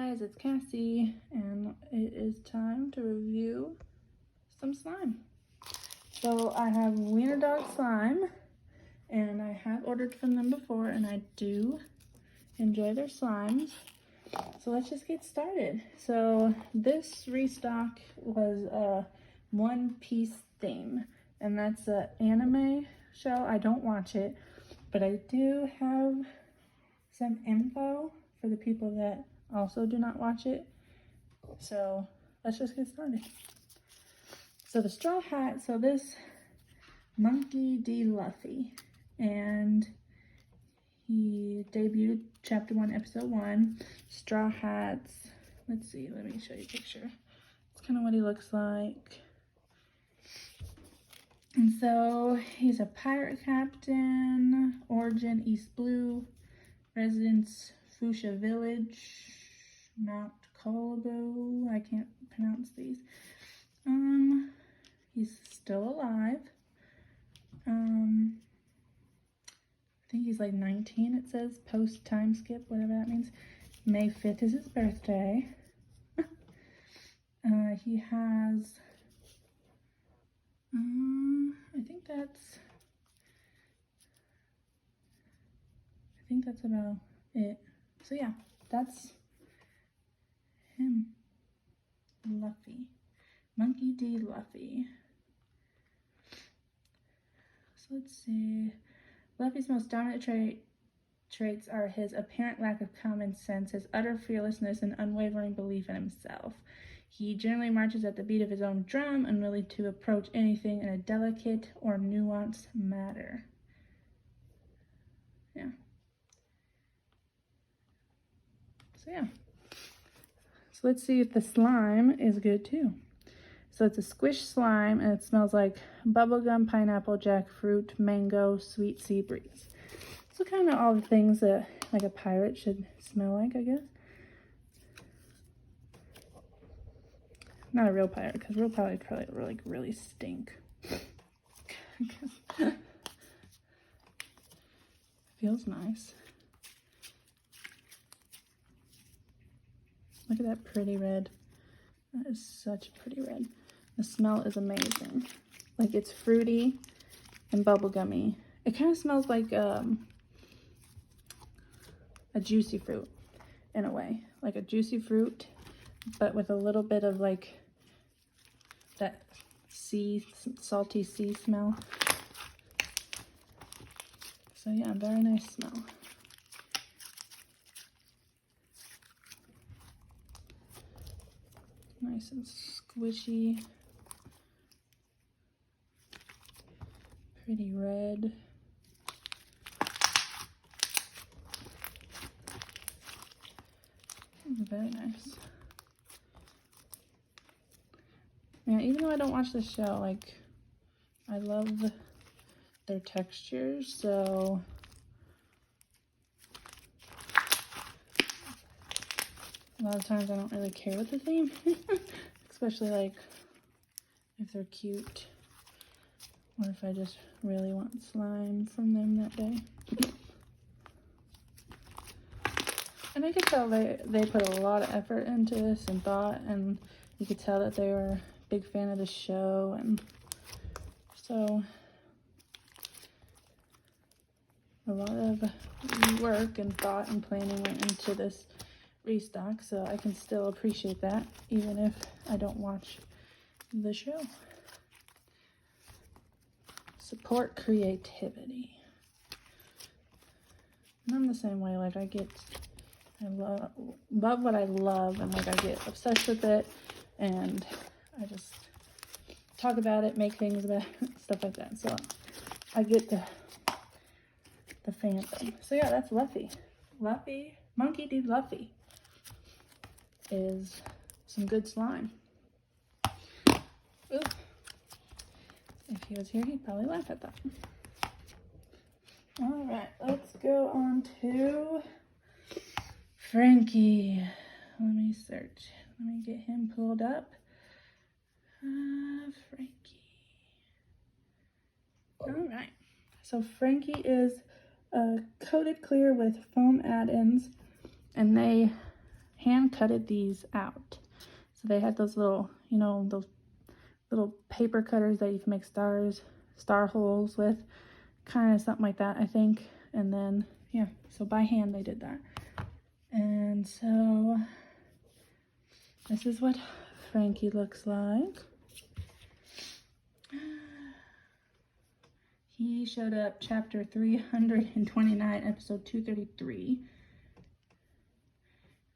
guys, it's Cassie, and it is time to review some slime. So I have Weinerdog slime, and I have ordered from them before, and I do enjoy their slimes. So let's just get started. So this restock was a One Piece theme, and that's an anime show. I don't watch it, but I do have some info for the people that also do not watch it. So let's just get started. So the straw hat, so this Monkey D. Luffy, and he debuted chapter 1, episode 1. Straw hats, let's see, let me show you a picture. It's kind of what he looks like. And so he's a pirate captain, origin East Blue, residence Fuchsia Village, Mount Kolabo. I can't pronounce these. He's still alive. I think he's like 19, it says, post time skip, whatever that means. May 5th is his birthday. He has, I think that's about it. So yeah, that's him. Luffy. Monkey D. Luffy. So let's see. Luffy's most dominant traits are his apparent lack of common sense, his utter fearlessness, and unwavering belief in himself. He generally marches at the beat of his own drum, unwilling to approach anything in a delicate or nuanced manner. Yeah. So yeah. So let's see if the slime is good too. So it's a squish slime, and it smells like bubblegum, pineapple, jackfruit, mango, sweet sea breeze. So kind of all the things that like a pirate should smell like, I guess. Not a real pirate, because real pirates probably really stink. Feels nice. Look at that pretty red. That is such a pretty red. The smell is amazing. Like, it's fruity and bubblegummy. It kind of smells like a juicy fruit in a way. Like a juicy fruit, but with a little bit of like that salty sea smell. So yeah, very nice smell. Nice and squishy. Pretty red. Very nice. Yeah, even though I don't watch the show, like, I love their textures, so a lot of times I don't really care with the theme. Especially like if they're cute, or if I just really want slime from them that day. And I could tell they put a lot of effort into this and thought, and you could tell that they were a big fan of the show, and so a lot of work and thought and planning went into this restock, so I can still appreciate that even if I don't watch the show. Support creativity. And I'm the same way. Like, I love what I love, and like I get obsessed with it, and I just talk about it, make things about it, stuff like that. So I get the fan thing. So yeah, that's Luffy. Monkey D. Luffy is some good slime. Ooh. If he was here, he'd probably laugh at that. All right, let's go on to Frankie. Let me search. Let me get him pulled up. Frankie. All right. So Frankie is coated clear with foam add-ins, and they hand cutted these out. So they had those little, you know, those little paper cutters that you can make star holes with, kind of something like that, I think. And then, yeah, so by hand they did that. And so this is what Frankie looks like. He showed up chapter 329, episode 233.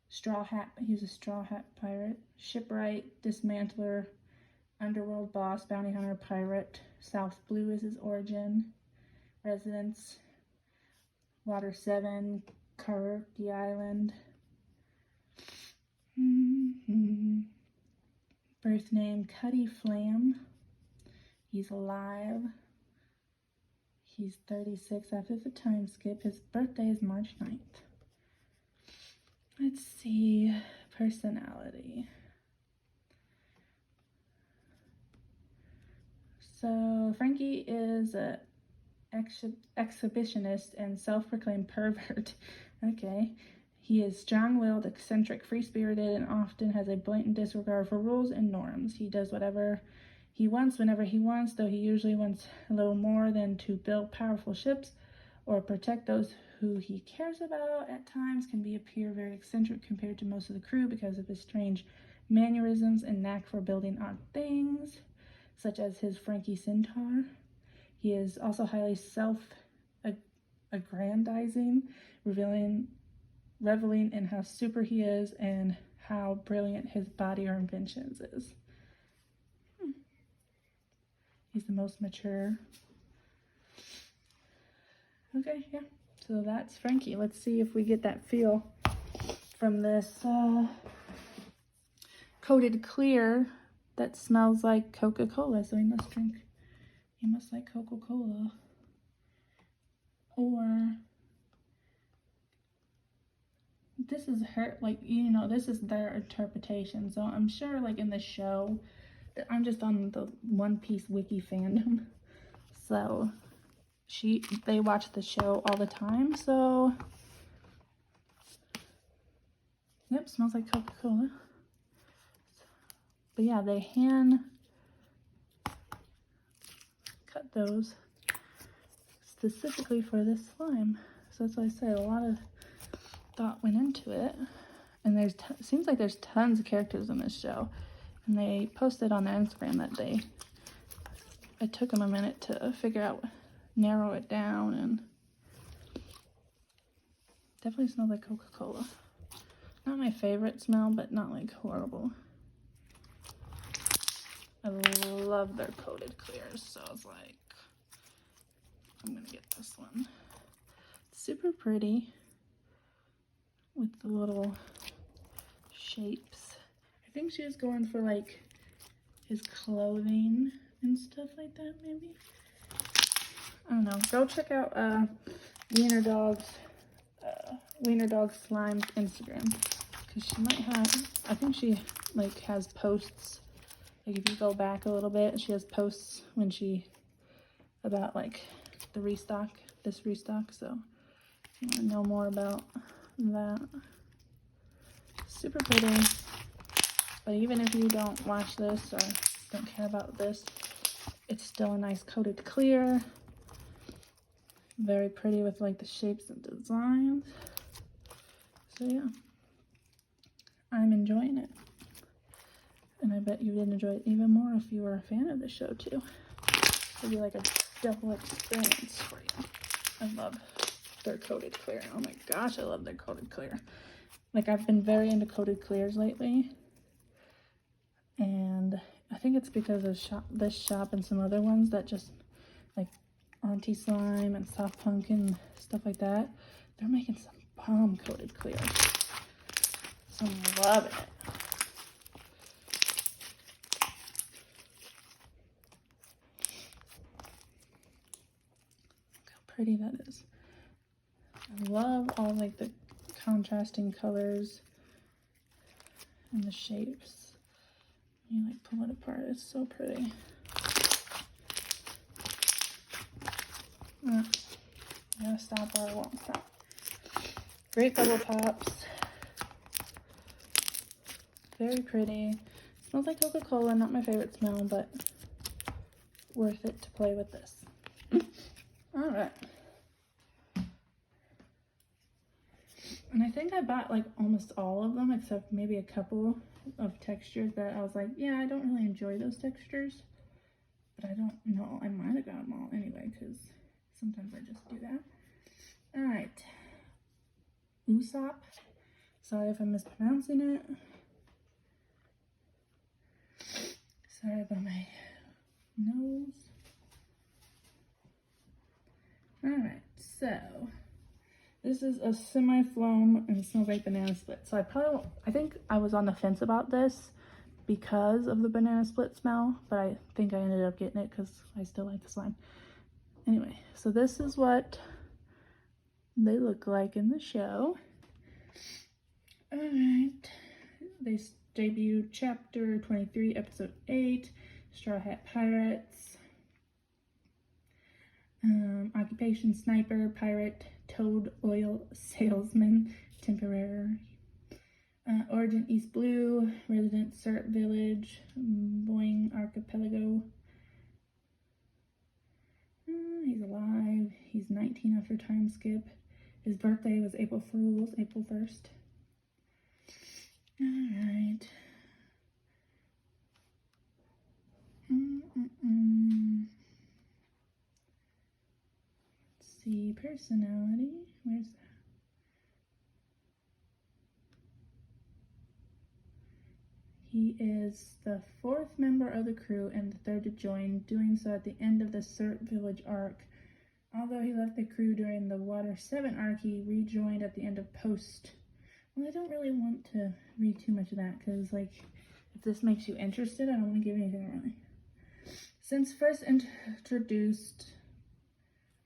Straw hat, he was a straw hat pirate. Shipwright, dismantler, underworld boss, bounty hunter, pirate. South Blue is his origin. Residence, Water 7, Karaoke Island. Birth name, Cuddy Flam. He's alive. He's 36 after the time skip. His birthday is March 9th. Let's see, personality. So Frankie is a exhibitionist and self-proclaimed pervert. Okay. He is strong-willed, eccentric, free-spirited, and often has a blatant disregard for rules and norms. He does whatever he wants whenever he wants, though he usually wants a little more than to build powerful ships or protect those who he cares about. At times can appear very eccentric compared to most of the crew because of his strange mannerisms and knack for building odd things, such as his Frankie centaur. He is also highly self-aggrandizing, reveling in how super he is and how brilliant his body or inventions is. He's the most mature. Okay, yeah. So that's Frankie. Let's see if we get that feel from this coated clear that smells like Coca-Cola. So he must like Coca-Cola. Or this is her, like, you know, this is their interpretation. So I'm sure, like, in the show, I'm just on the One Piece wiki fandom, so they watch the show all the time. So yep, smells like Coca-Cola. But yeah, they hand cut those specifically for this slime. So that's why I said a lot of thought went into it. And there's seems like there's tons of characters in this show. And they posted on their Instagram that it took them a minute to narrow it down, and definitely smells like Coca-Cola. Not my favorite smell, but not like horrible. I love their coated clears, so I was like, I'm gonna get this one. Super pretty with the little shapes. I think she was going for like his clothing and stuff like that, maybe. I don't know. Go check out Weinerdog's Slime's Instagram, because she might have, I think she like has posts, like if you go back a little bit, she has posts about like this restock. So if you want to know more about that, super pretty. But even if you don't watch this or don't care about this, it's still a nice coated clear. Very pretty with like the shapes and designs. So yeah, I'm enjoying it. And I bet you would enjoy it even more if you were a fan of the show too. It'd be like a double experience for you. I love their coated clear. Oh my gosh, I love their coated clear. Like, I've been very into coated clears lately. And I think it's because of this shop and some other ones that just, like Auntie Slime and Soft Pumpkin, stuff like that. They're making some bomb coated clears. So I'm loving it. Look how pretty that is. I love all like the contrasting colors and the shapes. You like pull it apart, it's so pretty. I gotta stop or I won't stop. Great bubble pops. Very pretty. Smells like Coca-Cola, not my favorite smell, but worth it to play with this. All right. And I think I bought like almost all of them except maybe a couple of textures that I was like, yeah, I don't really enjoy those textures. But I don't know. I might have got them all anyway because sometimes I just do that. All right. Usopp. Sorry if I'm mispronouncing it. Sorry about my nose. All right, so this is a semi-foam and it smells like banana split. So I think I was on the fence about this because of the banana split smell, but I think I ended up getting it because I still like the slime. Anyway, so this is what they look like in the show. All right, they debuted chapter 23, episode 8, Straw Hat Pirates. Occupation sniper, pirate, toad oil salesman, temporary. Origin East Blue, resident Syrup Village, Boing Archipelago. He's alive. He's 19 after time skip. His birthday was April Fool's, April 1st. Alright. Let's see, personality. Where's that? He is the 4th member of the crew and the 3rd to join, doing so at the end of the Syrup Village arc. Although he left the crew during the Water 7 arc, he rejoined at the end of Post. Well, I don't really want to read too much of that because, like, if this makes you interested, I don't want to give anything away. Since first introduced,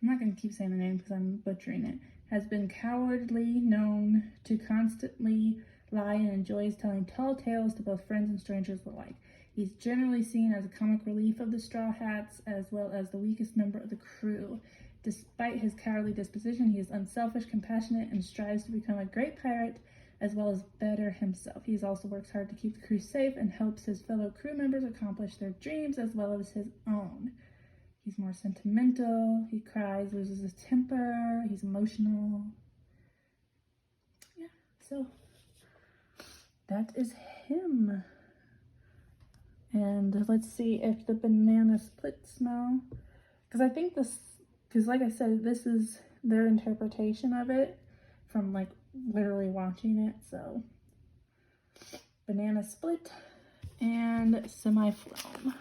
I'm not going to keep saying the name because I'm butchering it, has been cowardly, known to constantly lie, and enjoys telling tall tales to both friends and strangers alike. He's generally seen as a comic relief of the Straw Hats, as well as the weakest member of the crew. Despite his cowardly disposition, he is unselfish, compassionate, and strives to become a great pirate, as well as better himself. He also works hard to keep the crew safe and helps his fellow crew members accomplish their dreams, as well as his own. He's more sentimental, he cries, loses his temper, he's emotional. Yeah, so that is him. And let's see if the banana split smell, because I think this, because like I said, this is their interpretation of it from like literally watching it. So banana split and semi-foam.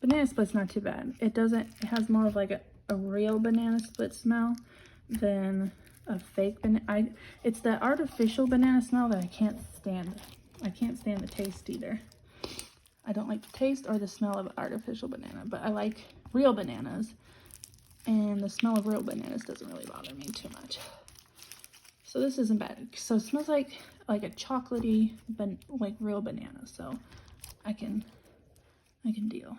Banana split's not too bad. It has more of like a real banana split smell than a fake banana. It's the artificial banana smell that I can't stand. I can't stand the taste either. I don't like the taste or the smell of artificial banana, but I like real bananas, and the smell of real bananas doesn't really bother me too much. So this isn't bad. So it smells like a chocolatey, like real banana. So I can deal.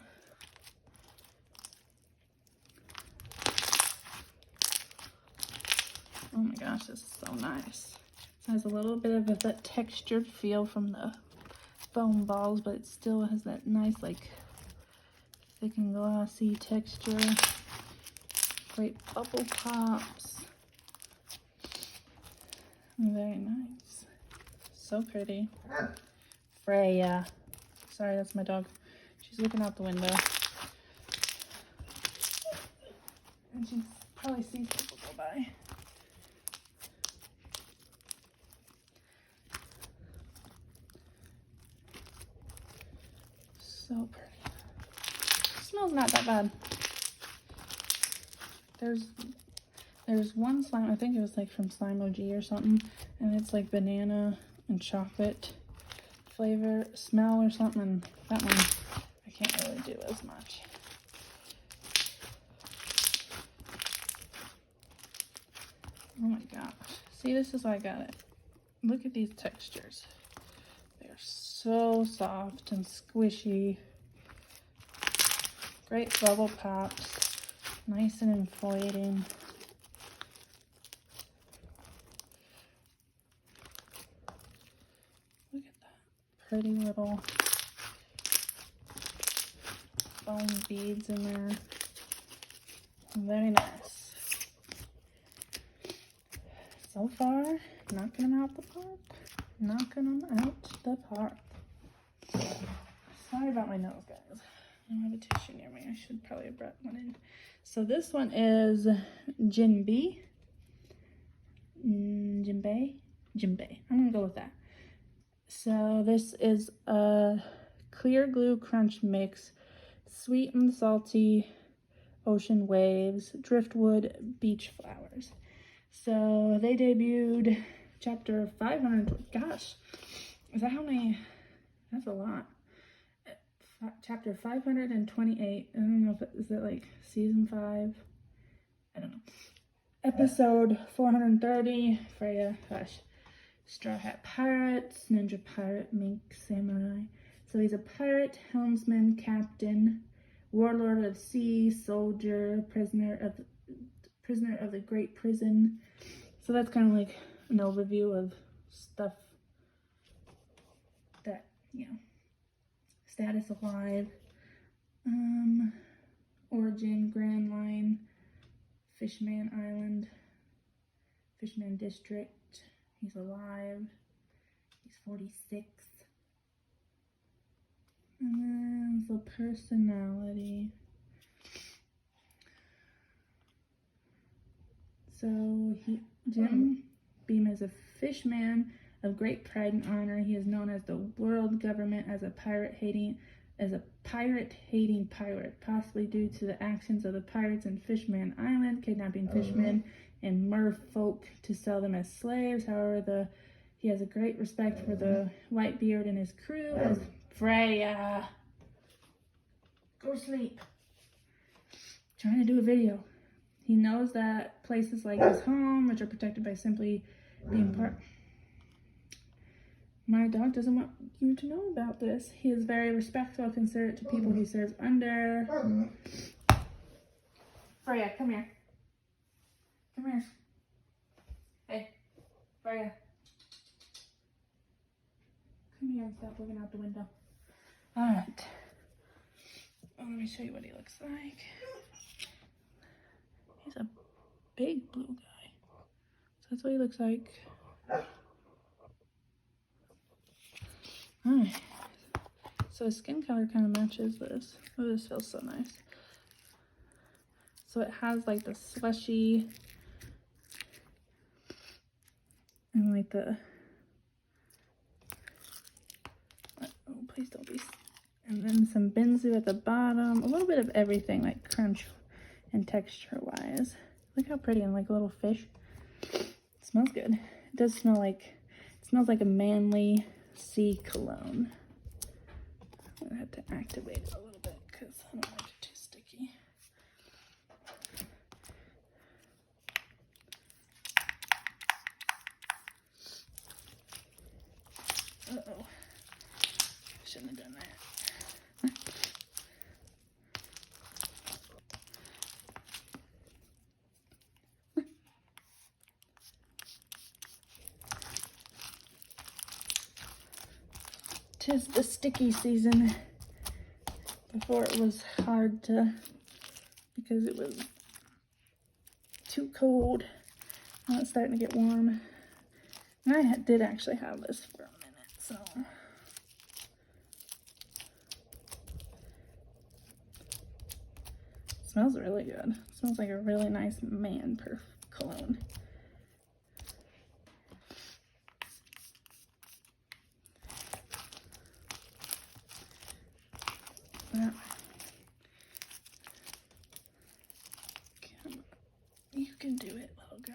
Oh my gosh, this is so nice. It has a little bit of that textured feel from the foam balls, but it still has that nice, like, thick and glossy texture. Great bubble pops. Very nice. So pretty. Freya. Sorry, that's my dog. She's looking out the window. And she probably sees people go by. So pretty. It smells not that bad. There's one slime, I think it was like from Slime OG or something, and it's like banana and chocolate flavor smell or something, and that one I can't really do as much. Oh my gosh. See, this is why I got it. Look at these textures. They're so soft and squishy. Great bubble pops. Nice and inflating. Look at that pretty little bone beads in there. Very nice. So far, knocking them out the park. Knocking them out the park. Sorry about my nose, guys. I don't have a tissue near me. I should probably have brought one in. So this one is Jinbe. Jinbe. I'm gonna go with that. So this is a clear glue crunch mix, sweet and salty ocean waves, driftwood, beach flowers. So they debuted chapter 500. Gosh, is that how many? That's a lot. Chapter 528. I don't know if is it like season 5. I don't know. Episode 430. Freya. Gosh. Straw Hat Pirates, Ninja Pirate, Mink Samurai. So he's a pirate, helmsman, captain, warlord of the sea, soldier, prisoner of the Great Prison. So that's kind of like an overview of stuff that, you know, status alive, origin, Grand Line, Fishman Island, Fishman District. He's alive. He's 46. And then the personality. So Jim Beam is a fishman of great pride and honor. He is known as the world government as a pirate-hating pirate, possibly due to the actions of the pirates in Fishman Island, kidnapping fishermen and merfolk to sell them as slaves. However, he has a great respect for the Whitebeard and his crew as Freya. Go to sleep. Trying to do a video. He knows that places like his home, which are protected by simply being part. My dog doesn't want you to know about this. He is very respectful and considerate to people he serves under. Freya, come here. Come here. Hey, Freya. Come here and stop looking out the window. Alright. Let me show you what he looks like. He's a big blue guy. So that's what he looks like. Alright. So his skin color kind of matches this. Oh, this feels so nice. So it has like the slushy and like the, oh please don't be, and then some benzu at the bottom, a little bit of everything like crunch and texture wise. Look how pretty, and like a little fish. It smells good. It does smell like, it smells like a manly sea cologne. I'm gonna have to activate it a little bit because I don't like it too sticky. Uh-oh. Shouldn't have done that. Tis the sticky season. Before it was hard to, because it was too cold. Now it's starting to get warm. And I did actually have this for a minute, so. It smells really good. It smells like a really nice man cologne. But you can do it, little guy.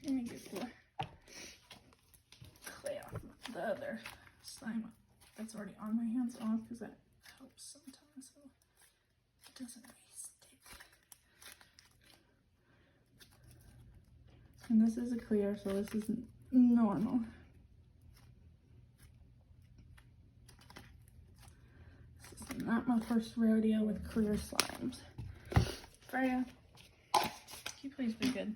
Let me get the clay off the other slime that's already on my hands off, because that helps sometimes so it doesn't re-stick. And this is a clear, so this is normal. This is not my first rodeo with clear slimes. Freya, can you please be good?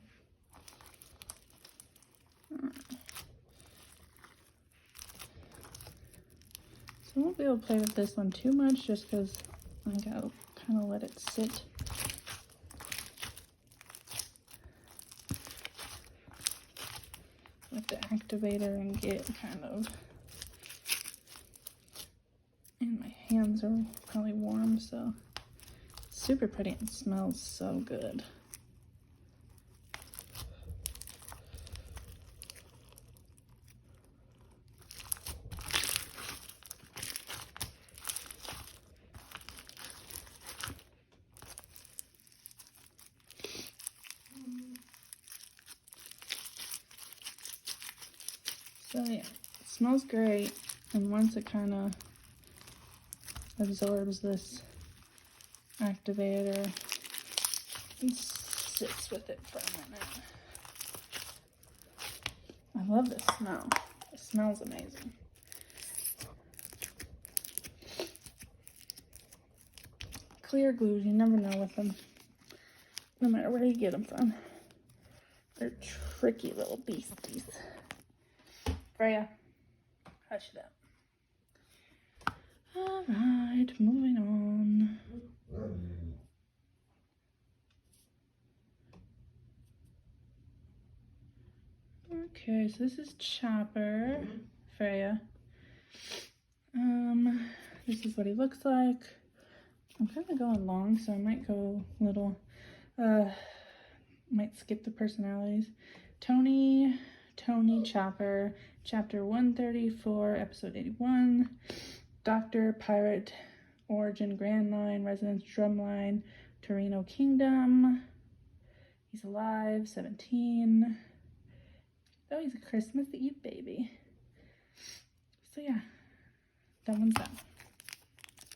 So I won't be able to play with this one too much just because I gotta kind of let it sit. With the activator and get kind of, and my hands are probably warm, so it's super pretty and smells so good. So yeah, it smells great, and once it kind of absorbs this activator, and sits with it for a minute. I love this smell. It smells amazing. Clear glues, you never know with them, no matter where you get them from. They're tricky little beasties. Freya, hush it up. Alright, moving on. Okay, so this is Chopper, Freya. This is what he looks like. I'm kind of going long, so I might go a little, might skip the personalities. Tony, Chopper, Chapter 134, Episode 81. Doctor, Pirate, Origin, Grand Line, Residence, Drumline, Torino Kingdom. He's alive, 17. Oh, he's a Christmas Eve baby. So yeah, that one's that.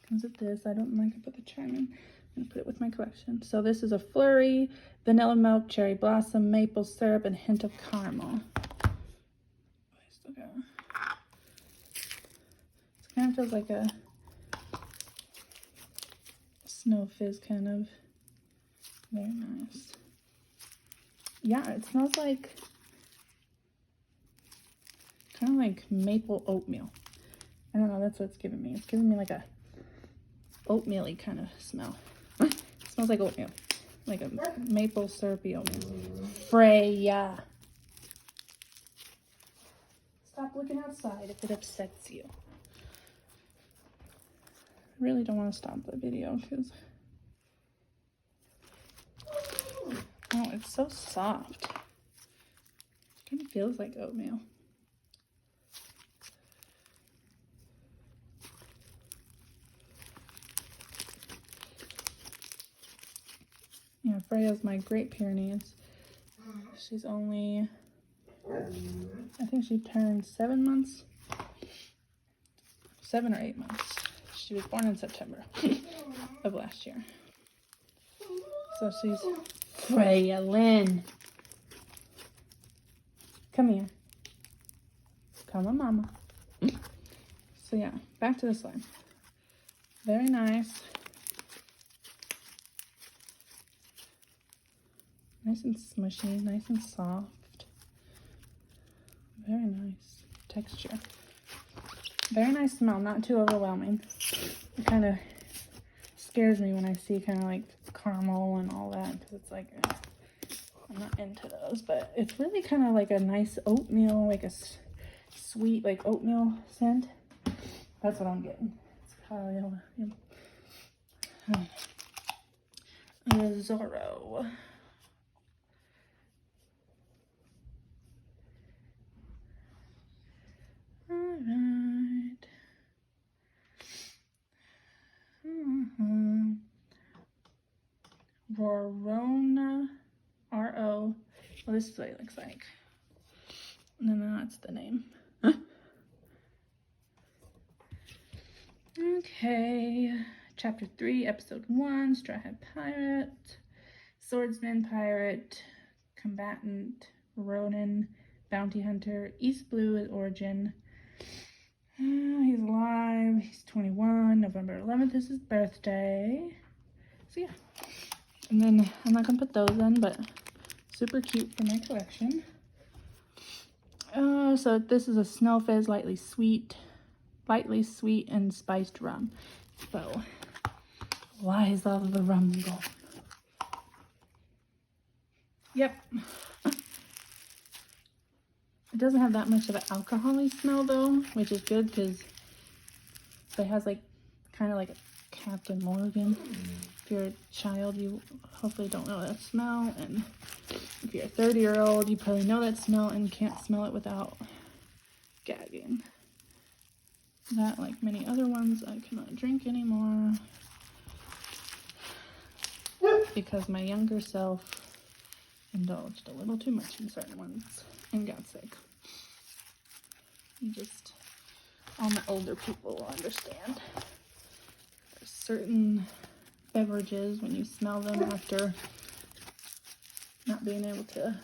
Comes with this. I don't like to put the charm in. I'm gonna put it with my collection. So this is a flurry, vanilla milk, cherry blossom, maple syrup, and hint of caramel. It kind of feels like a snow fizz kind of. Very nice. Yeah, it smells like kind of like maple oatmeal. I don't know, that's what it's giving me. It's giving me like a oatmeal-y kind of smell. It smells like oatmeal. Like a maple syrupy oatmeal. Freya. Stop looking outside if it upsets you. I really don't want to stop the video because... Oh, it's so soft. It kind of feels like oatmeal. Yeah, Freya's my Great Pyrenees. She's only, I think she turned 7 months. 7 or 8 months. She was born in September of last year. So she's Freya Lynn. Come here. Come on, mama. So yeah, back to the slime. Very nice. Nice and smushy, nice and soft. Very nice texture. Very nice smell, not too overwhelming. It kind of scares me when I see kind of like caramel and all that, because it's like, I'm not into those, but it's really kind of like a nice oatmeal, like a sweet, like oatmeal scent. That's what I'm getting. It's probably Zorro. Alright. Rorona. R-O. Well, this is what it looks like. And then that's the name. Okay, chapter 3, episode 1, Straw Hat Pirate, Swordsman Pirate, Combatant, Ronin, Bounty Hunter, East Blue is origin. He's alive, he's 21, November 11th is his birthday. So yeah, and then I'm not gonna put those in, but super cute for my collection. So this is a Snow Fizz lightly sweet and spiced rum. So why is all of the rum gone? Yep. It doesn't have that much of an alcohol-y smell though, which is good because it has like kind of like a Captain Morgan. If you're a child, you hopefully don't know that smell, and if you're a 30-year-old, you probably know that smell and can't smell it without gagging. That, like many other ones, I cannot drink anymore because my younger self indulged a little too much in certain ones and got sick. Just all my older people will understand. There's certain beverages, when you smell them after not being able to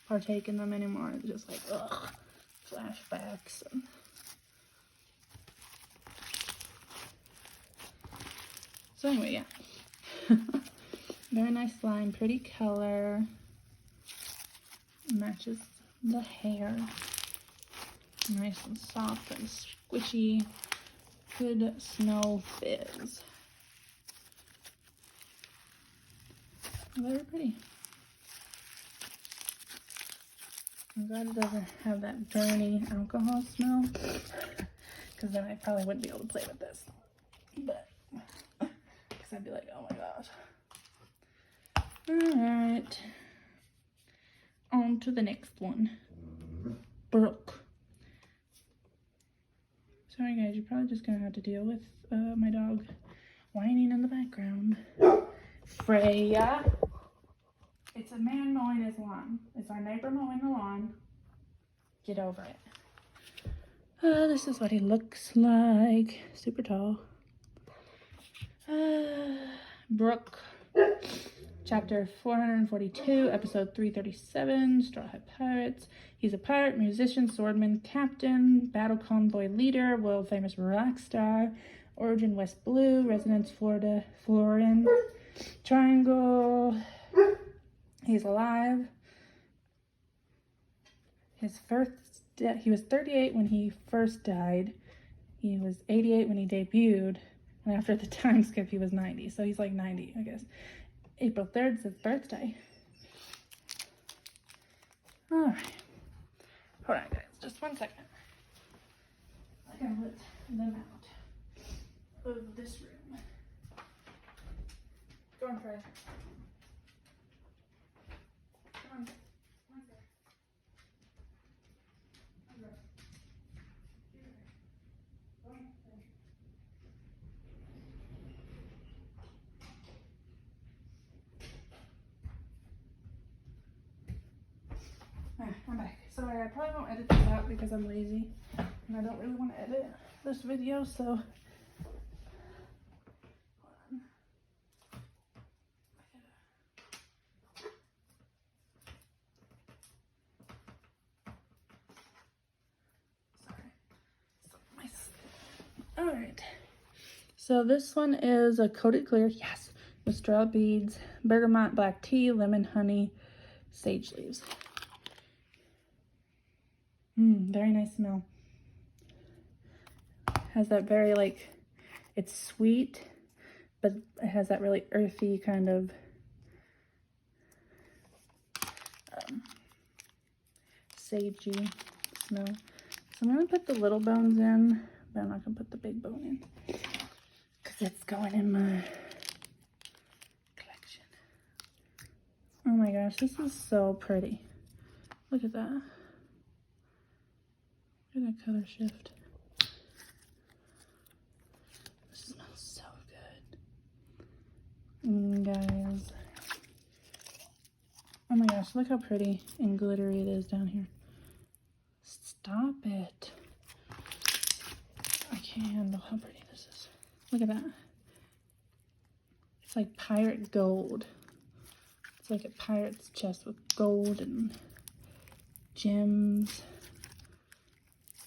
partake in them anymore, it's just like, ugh, flashbacks. And so anyway, yeah. Very nice slime, pretty color. Matches the hair. Nice and soft and squishy. Good Snow Fizz. Very pretty. I'm glad it doesn't have that burny alcohol smell, because then I probably wouldn't be able to play with this. But, because I'd be like, oh my gosh. Alright. On to the next one. Brooke. Sorry guys, you're probably just gonna have to deal with my dog whining in the background. Freya. It's a man mowing his lawn. It's our neighbor mowing the lawn. Get over it. This is what he looks like. Super tall. Brooke. Chapter 442, episode 337, Straw Hat Pirates. He's a pirate, musician, swordman, captain, battle convoy leader, world famous rock star, origin West Blue, residence Florida, Florin, Triangle. He's alive. He was 38 when he first died. He was 88 when he debuted, and after the time skip, he was 90. So he's like 90, I guess. April 3rd is his birthday. Alright. Hold on, guys. Just 1 second. I gotta let them out of this room. Go on, Freya. Come on. I'm back. Sorry, I probably won't edit this out because I'm lazy and I don't really want to edit this video, so hold on. Sorry. Alright. So this one is a coated clear, yes, with straw beads, bergamot black tea, lemon honey, sage leaves. Very nice smell. Has that very, like, it's sweet, but it has that really earthy kind of sagey smell. So I'm going to put the little bones in, but I'm not going to put the big bone in because it's going in my collection. Oh my gosh, this is so pretty. Look at that. Look at that color shift. This smells so good. Guys. Oh my gosh, look how pretty and glittery it is down here. Stop it. I can't handle how pretty this is. Look at that. It's like pirate gold. It's like a pirate's chest with gold and gems.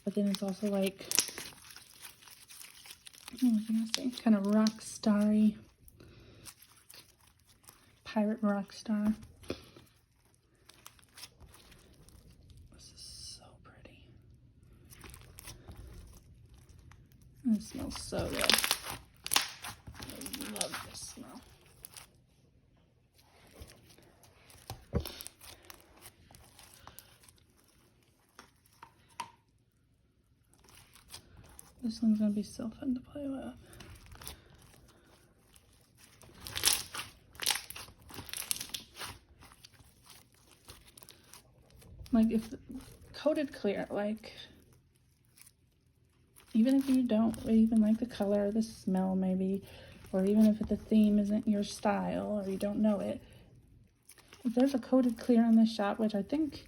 But then it's also like, what was I gonna say? Kind of rock starry. Pirate rock star. This is so pretty. And it smells so good. I love this smell. This one's gonna be so fun to play with. Like, if coated clear, like, even if you don't even like the color, the smell maybe, or even if the theme isn't your style or you don't know it, if there's a coated clear in this shop, which I think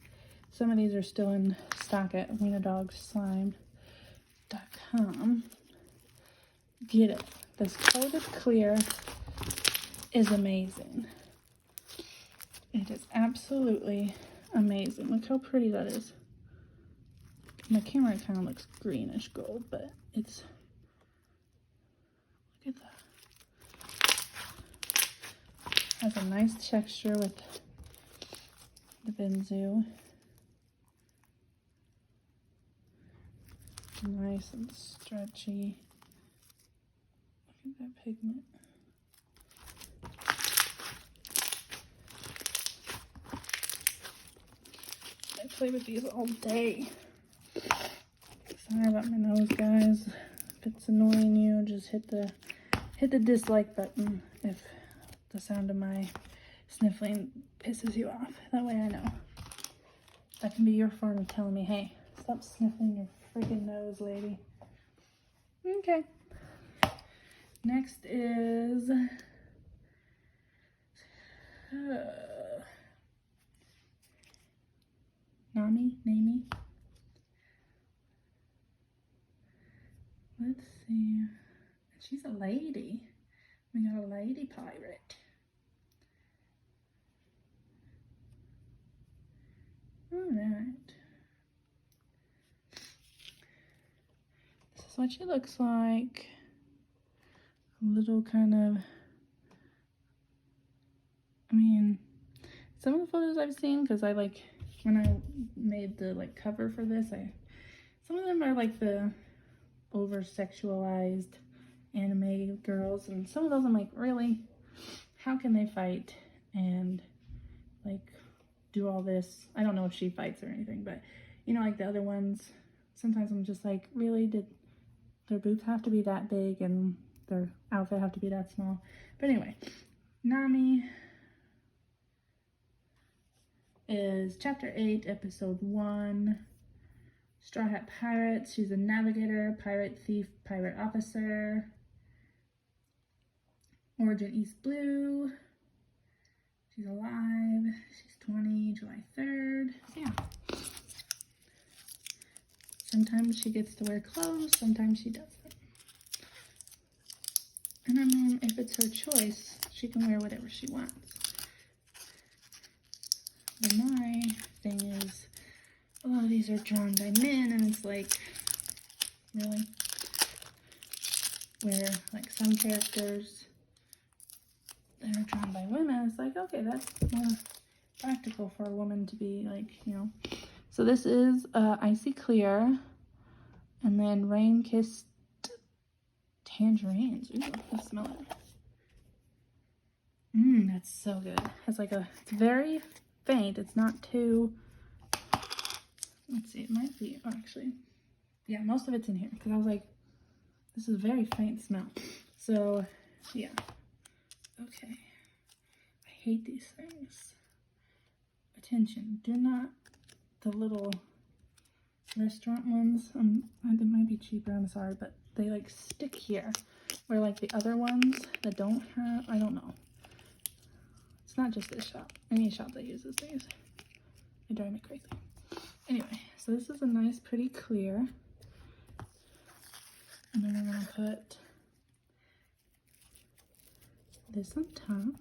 some of these are still in stock at WienerDogSlime.com, get it. This coated clear is amazing. It is absolutely amazing. Look how pretty that is. My camera kind of looks greenish gold, but it's, look at that. Has a nice texture with the benzo. Nice and stretchy. Look at that pigment. I play with these all day. Sorry about my nose, guys. If it's annoying you, just hit the dislike button if the sound of my sniffling pisses you off. That way I know. That can be your form of telling me, hey, stop sniffling your freaking nose, lady. Okay. Next is Nami. Let's see. She's a lady. We got a lady pirate. Alright. This is what she looks like. A little kind of, I mean, some of the photos I've seen, because I like, when I made the like cover for this, some of them are like the over sexualized anime girls, and some of those I'm like, really, how can they fight and like do all this? I don't know if she fights or anything, but you know, like the other ones, sometimes I'm just like, really, did their boobs have to be that big and their outfit have to be that small? But anyway, Nami is chapter 8, episode 1. Straw Hat Pirates. She's a navigator, pirate, thief, pirate officer. Origin East Blue. She's alive. She's 20, July 3rd. So yeah. Sometimes she gets to wear clothes, sometimes she doesn't. And I mean, if it's her choice, she can wear whatever she wants. But my thing is, a lot of these are drawn by men, and it's like, really? Where, like, some characters that are drawn by women, it's like, okay, that's more practical for a woman to be, like, you know. So this is Icy Clear, and then Rain Kissed Tangerines. Ooh, let's smell it. That's so good. It's like it's very faint. It's not too, let's see, it might be, oh, actually, yeah, most of it's in here, because I was like, this is a very faint smell. So, yeah. Okay. I hate these things. Attention, do not, the little restaurant ones, they might be cheaper, I'm sorry, but they like stick here, where like the other ones that don't have, I don't know. It's not just this shop, any shop that uses these. They drive me crazy. Anyway, so this is a nice pretty clear. And then we're gonna put this on top.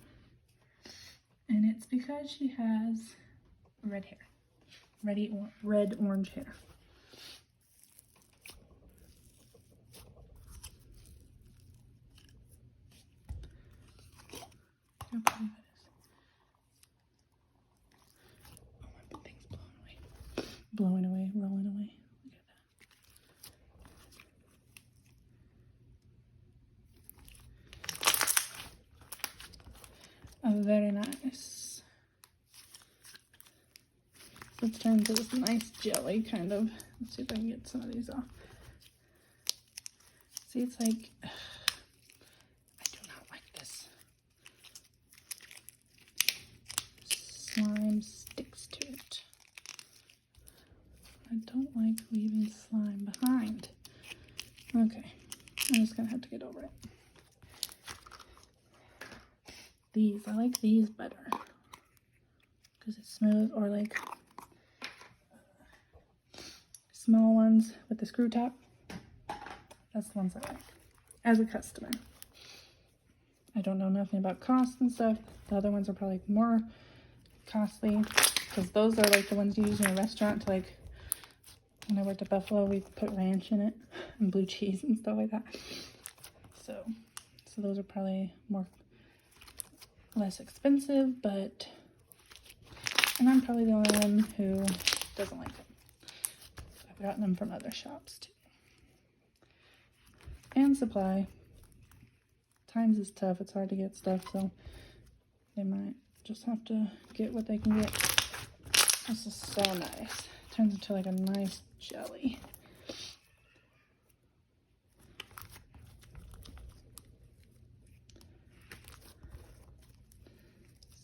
And it's because she has red hair. Red-orange hair. How pretty that is. Oh, my thing's blowing away. Blowing away, rolling away. Look at that. Oh, very nice. So it's turned into this nice jelly, kind of. Let's see if I can get some of these off. See, it's like, I do not like this. Slime sticks to it. I don't like leaving slime behind. Okay, I'm just gonna have to get over it. I like these better because it's smooth, or like small ones with the screw top. That's the ones I like as a customer. I don't know nothing about cost and stuff. The other ones are probably more costly because those are like the ones you use in a restaurant to, like, when I worked at Buffalo, we put ranch in it and blue cheese and stuff like that. So those are probably less expensive, and I'm probably the only one who doesn't like them. I've gotten them from other shops too. And supply. Times is tough. It's hard to get stuff, so they might just have to get what they can get. This is so nice. It turns into like a nice jelly.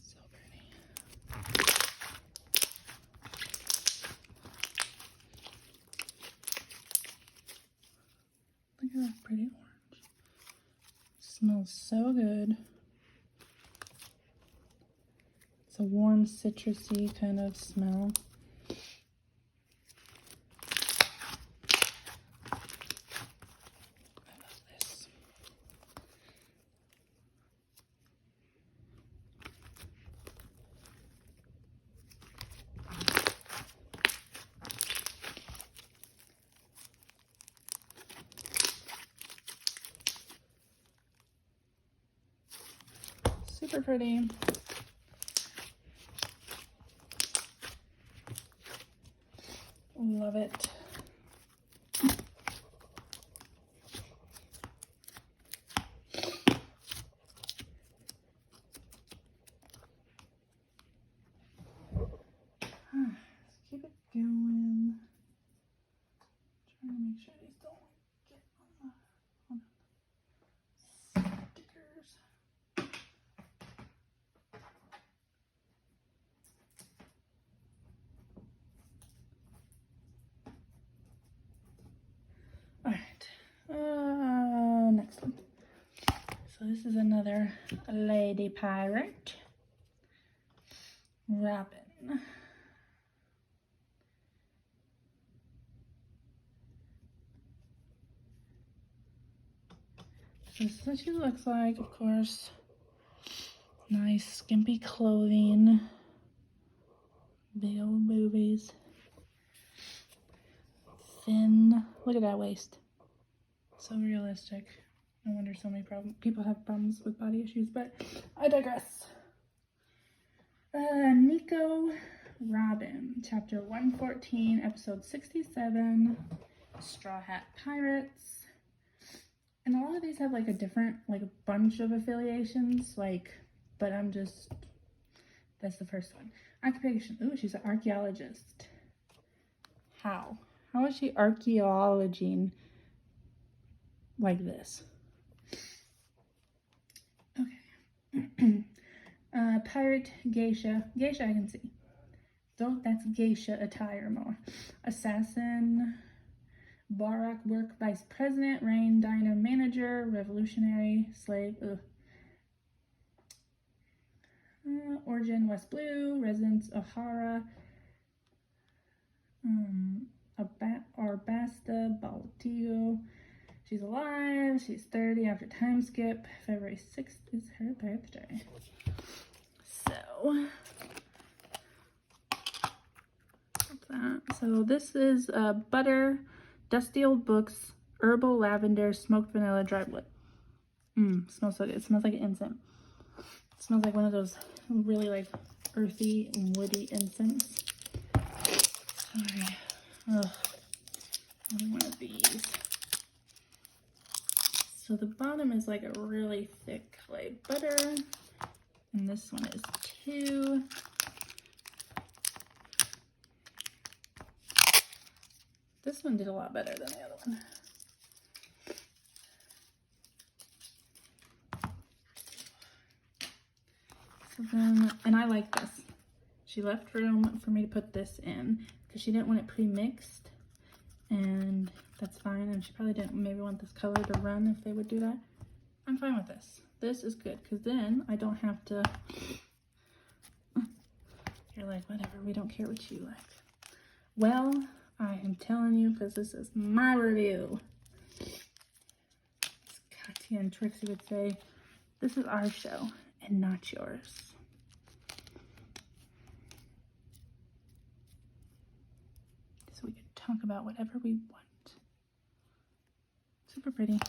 So pretty. Look at that pretty orange. Smells so good. It's a warm, citrusy kind of smell. I love this. Super pretty. Love it. Let's keep it going. Trying to make sure these don't get on the stickers. Alright, next one. So this is another lady pirate. Robin. This is what she looks like, of course. Nice skimpy clothing. Big old boobies. Thin. Look at that waist. So realistic. No wonder so many people have problems with body issues, but I digress. Nico Robin, chapter 114, episode 67, Straw Hat Pirates. And a lot of these have like a different, like a bunch of affiliations, but that's the first one. Occupation. Ooh, she's an archaeologist. How? How is she archaeologing like this? Okay. Pirate geisha. Geisha I can see. So that's geisha attire more. Assassin. Barak work vice president. Rain diner manager. Revolutionary slave. Origin West Blue. Residence O'Hara. Arbasta Baltillo. She's alive. She's 30 after time skip. February 6th is her birthday. So, what's that? So this is butter, dusty old books, herbal lavender, smoked vanilla, dry wood. Smells so good. It smells like incense. It smells like one of those really like earthy and woody incense. Sorry. Ugh. Another one of these. So the bottom is like a really thick clay butter. And this one is 2. This one did a lot better than the other one. So then, and I like this. She left room for me to put this in because she didn't want it pre-mixed, and that's fine. And she probably didn't maybe want this color to run if they would do that. I'm fine with this. This is good because then I don't have to. You're like, whatever, we don't care what you like. Well, I am telling you because this is my review. As Katia and Trixie would say, this is our show and not yours. So we can talk about whatever we want. Super pretty.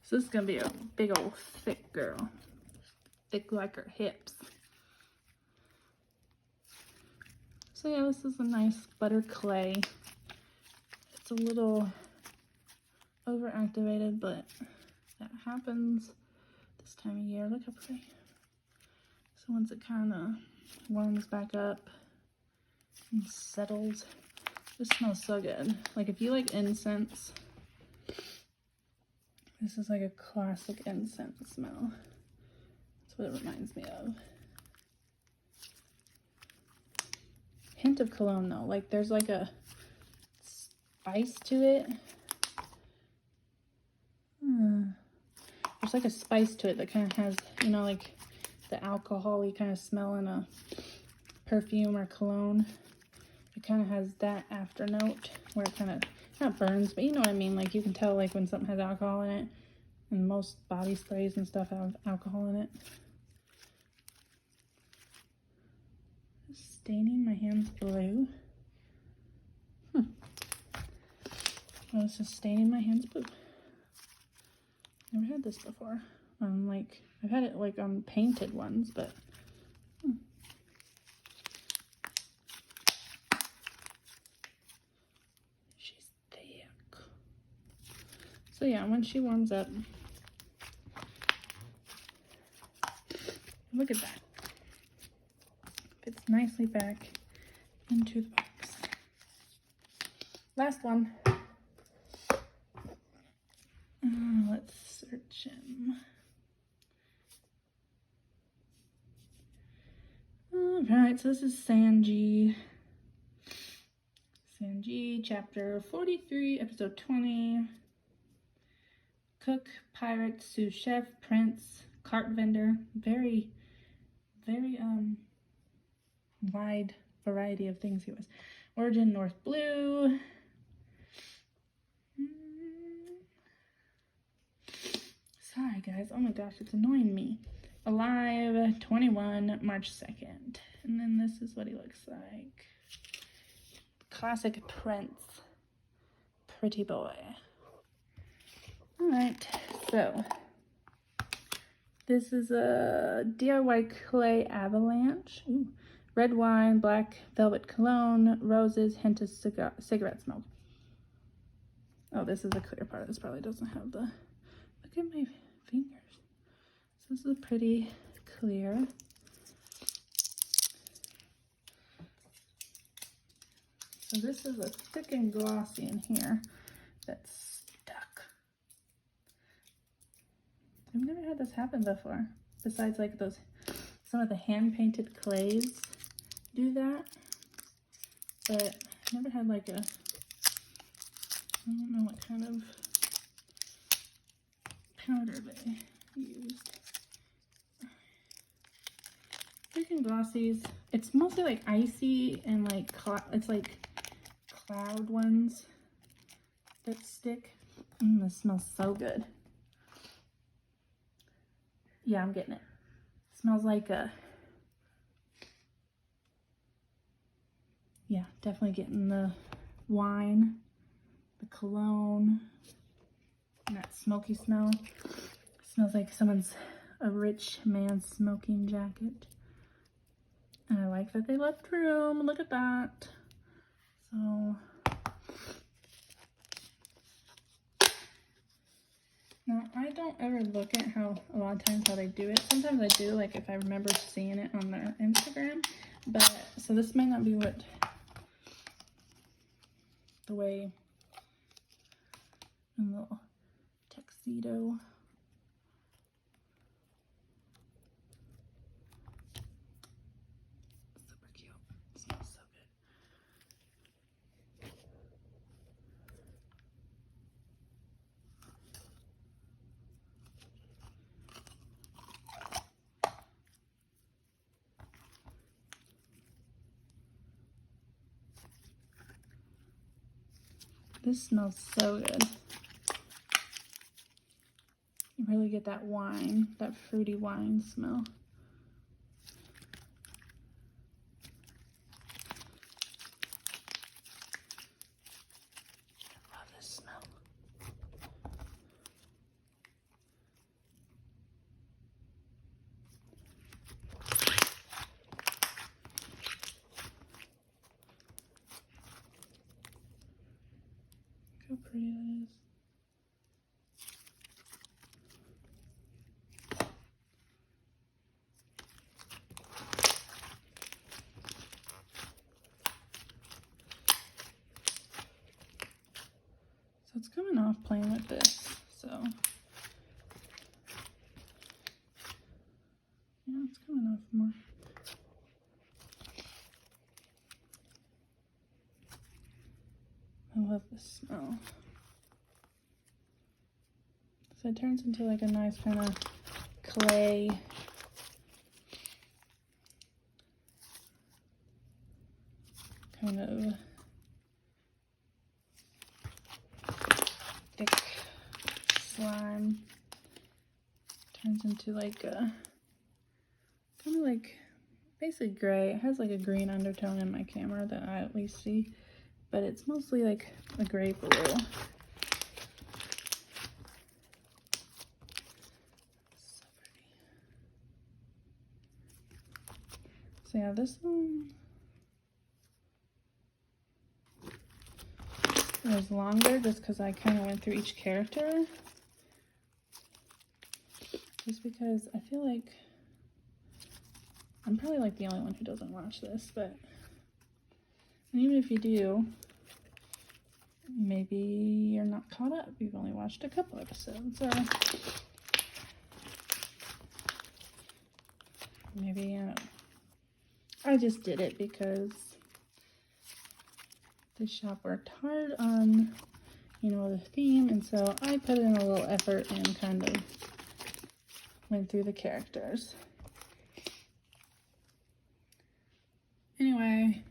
So this is gonna be a big old thick girl. Thick like her hips. So yeah, this is a nice butter clay. It's a little overactivated, but that happens this time of year. Look how pretty. So once it kind of warms back up and settles, this smells so good. Like if you like incense, this is like a classic incense smell. That's what it reminds me of. Hint of cologne though, like there's like a spice to it. There's like a spice to it that kind of has, you know, like the alcohol-y kind of smell in a perfume or cologne. It kind of has that after note where it kind of not burns, but you know what I mean. Like you can tell like when something has alcohol in it, and most body sprays and stuff have alcohol in it. Staining my hands blue. Oh, it's just staining my hands blue. Never had this before. Like I've had it like on painted ones, but she's thick. So yeah, when she warms up, look at that. Fits nicely back into the box. Last one. Let's search him. Alright, so this is Sanji. Sanji, chapter 43, episode 20. Cook, pirate, sous chef, prince, cart vendor. Very, very, wide variety of things he was. Origin, North Blue. Sorry guys, oh my gosh, it's annoying me. Alive, 21, March 2nd. And then this is what he looks like. Classic prince. Pretty boy. Alright, so this is a DIY clay avalanche. Ooh. Red wine, black velvet cologne, roses, hint of cigarette smoke. Oh, this is the clear part. This probably doesn't have the... Look at my fingers. So this is a pretty clear. So this is a thick and glossy in here that's stuck. I've never had this happen before. Besides like those, some of the hand-painted clays do that. But I've never had like a, I don't know what kind of powder they used. Thick and glossies. It's mostly like icy and like, it's like cloud ones that stick. This smells so good. Yeah, I'm getting it. It smells like a, yeah, definitely getting the wine, the cologne, and that smoky smell. It smells like a rich man's smoking jacket. And I like that they left room. Look at that. So now I don't ever look at how a lot of times how they do it. Sometimes I do, like if I remember seeing it on their Instagram. But so this might not be the way in the little tuxedo. Super cute. It smells so good. This smells so good. You really get that wine, that fruity wine smell. I love this smell. Look how pretty that is. So it's coming off playing with this, so yeah, it's coming off more. I love this smell. So it turns into like a nice kind of clay kind of thick slime. Turns into like a kind of like basically gray. It has like a green undertone in my camera that I at least see, but it's mostly like a gray blue. So yeah, this one was longer just because I kind of went through each character. Just because I feel like I'm probably like the only one who doesn't watch this, but and even if you do, maybe you're not caught up. You've only watched a couple episodes, or maybe I just did it because the shop worked hard on, you know, the theme, and so I put in a little effort and kind of went through the characters. Anyway,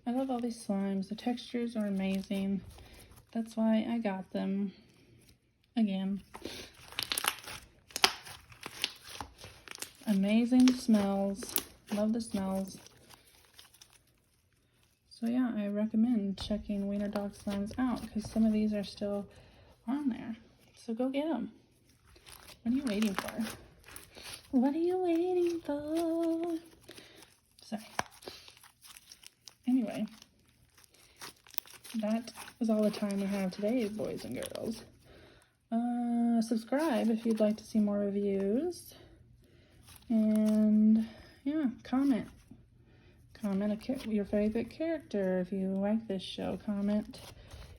I love all these slimes. The textures are amazing. That's why I got them again. Amazing smells. Love the smells. So yeah, I recommend checking Weinerdog slimes out because some of these are still on there. So go get them. What are you waiting for? What are you waiting for? Sorry. Anyway, that is all the time we have today, boys and girls. Subscribe if you'd like to see more reviews. And yeah, comment your favorite character if you like this show. Comment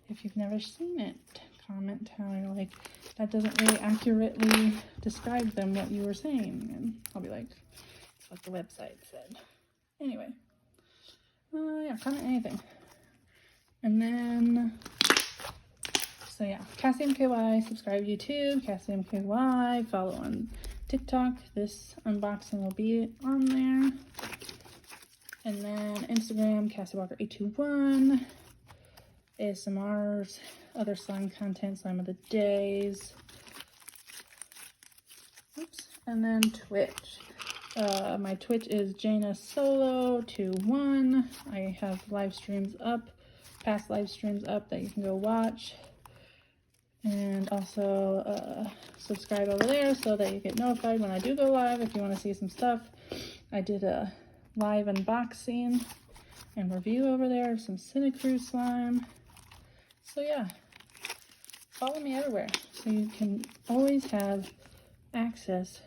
if you've never seen it. Comment how you're like, that doesn't really accurately describe them what you were saying. And I'll be like, it's what the website said. Anyway, yeah, comment anything. And then, so yeah, cassiemky, subscribe YouTube, cassiemky, follow on TikTok. This unboxing will be on there. And then Instagram, CassieWalker821. ASMRs, other slime content, slime of the days. Oops. And then Twitch. My Twitch is Jaina Solo 21. I have live streams up, past live streams up that you can go watch. And also subscribe over there so that you get notified when I do go live if you want to see some stuff. I did a live unboxing and review over there of some Cinnacrew slime. So yeah, follow me everywhere so you can always have access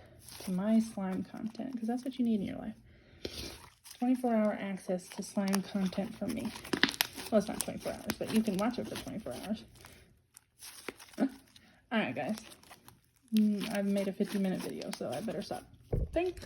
to my slime content, because that's what you need in your life. 24-hour access to slime content from me. Well, it's not 24 hours, but you can watch it for 24 hours. Alright guys, I've made a 50-minute video, so I better stop. Thanks.